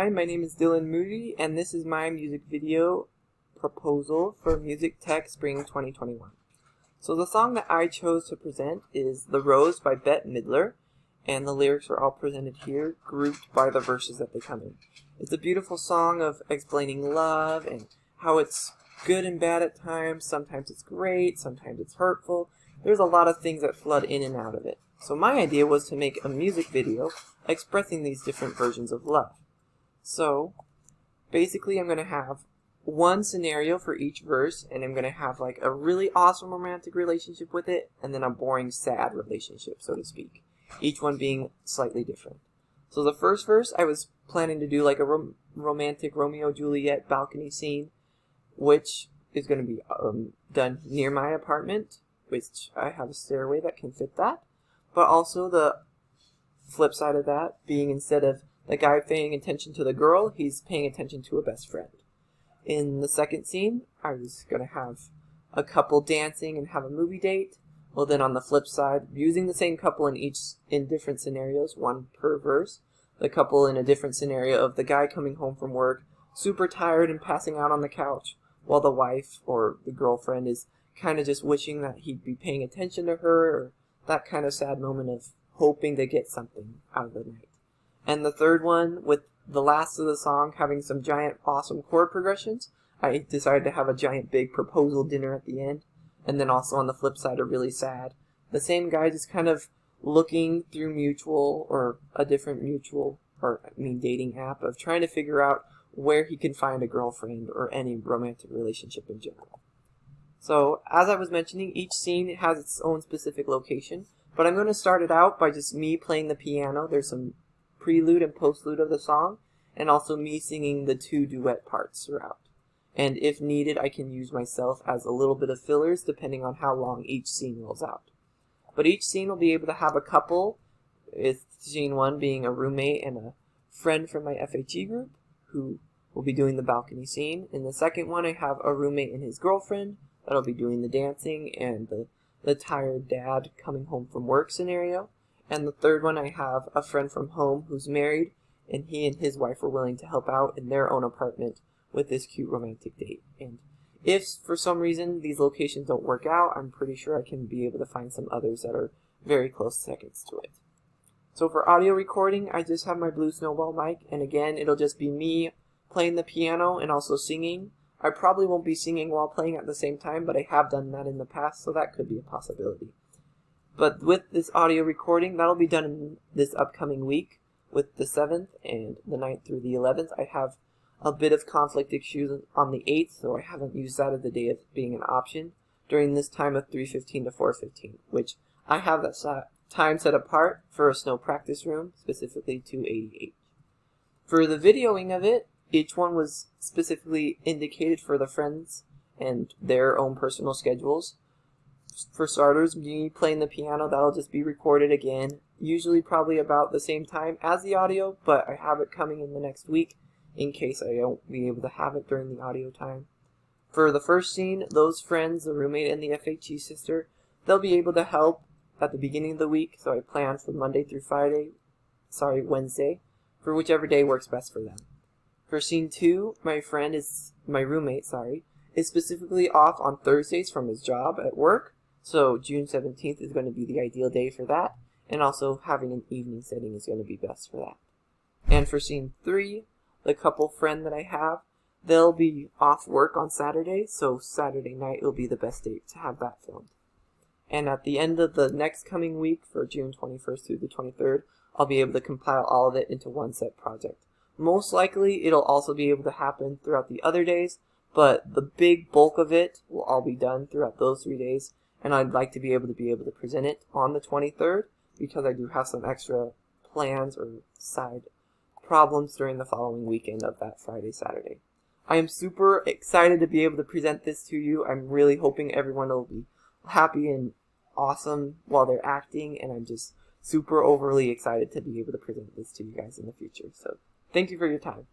Hi, my name is Dylan Moody, and this is my music video proposal for Music Tech Spring 2021. So the song that I chose to present is The Rose by Bette Midler, and the lyrics are all presented here, grouped by the verses that they come in. It's a beautiful song of explaining love and how it's good and bad at times. Sometimes it's great, sometimes it's hurtful. There's a lot of things that flood in and out of it. So my idea was to make a music video expressing these different versions of love. So basically I'm going to have one scenario for each verse, and I'm going to have like a really awesome romantic relationship with it, and then a boring sad relationship, so to speak. Each one being slightly different. So the first verse, I was planning to do like a romantic Romeo-Juliet balcony scene, which is going to be done near my apartment, which I have a stairway that can fit that. But also the flip side of that being, instead of the guy paying attention to the girl, he's paying attention to a best friend. In the second scene, I was going to have a couple dancing and have a movie date. Well, then on the flip side, using the same couple in different scenarios, one per verse, the couple in a different scenario of the guy coming home from work, super tired and passing out on the couch, while the wife or the girlfriend is kind of just wishing that he'd be paying attention to her, or that kind of sad moment of hoping to get something out of the night. And the third one, with the last of the song having some giant awesome chord progressions, I decided to have a giant big proposal dinner at the end. And then also on the flip side, a really sad. The same guy just kind of looking through Mutual, or a different Mutual, dating app, of trying to figure out where he can find a girlfriend or any romantic relationship in general. So, as I was mentioning, each scene has its own specific location, but I'm going to start it out by just me playing the piano. There's some prelude and postlude of the song, and also me singing the two duet parts throughout. And if needed, I can use myself as a little bit of fillers depending on how long each scene rolls out. But each scene will be able to have a couple, with scene one being a roommate and a friend from my FHE group who will be doing the balcony scene. In the second one, I have a roommate and his girlfriend that'll be doing the dancing and the tired dad coming home from work scenario. And the third one, I have a friend from home who's married, and he and his wife are willing to help out in their own apartment with this cute romantic date. And if for some reason these locations don't work out, I'm pretty sure I can be able to find some others that are very close seconds to it. So for audio recording, I just have my Blue Snowball mic, and again, it'll just be me playing the piano and also singing. I probably won't be singing while playing at the same time, but I have done that in the past, so that could be a possibility. But with this audio recording, that'll be done in this upcoming week, with the 7th and the 9th through the 11th. I have a bit of conflict issues on the 8th, so I haven't used that as the day of being an option during this time of 3:15 to 4:15, which I have that time set apart for a snow practice room, specifically 288. For the videoing of it, each one was specifically indicated for the friends and their own personal schedules. For starters, me playing the piano, that'll just be recorded again, usually probably about the same time as the audio, but I have it coming in the next week in case I don't be able to have it during the audio time. For the first scene, those friends, the roommate and the FHE sister, they'll be able to help at the beginning of the week, so I plan for Wednesday, for whichever day works best for them. For scene 2, my roommate, is specifically off on Thursdays from his job at work, so June 17th is going to be the ideal day for that, and also having an evening setting is going to be best for that. And for scene 3, the couple friend that I have, they'll be off work on Saturday, so Saturday night will be the best date to have that filmed. And at the end of the next coming week, for June 21st through the 23rd, I'll be able to compile all of it into one set project. Most likely, it'll also be able to happen throughout the other days, but the big bulk of it will all be done throughout those 3 days, and I'd like to be able to present it on the 23rd, because I do have some extra plans or side problems during the following weekend of that Friday, Saturday. I am super excited to be able to present this to you. I'm really hoping everyone will be happy and awesome while they're acting, and I'm just super overly excited to be able to present this to you guys in the future. So thank you for your time.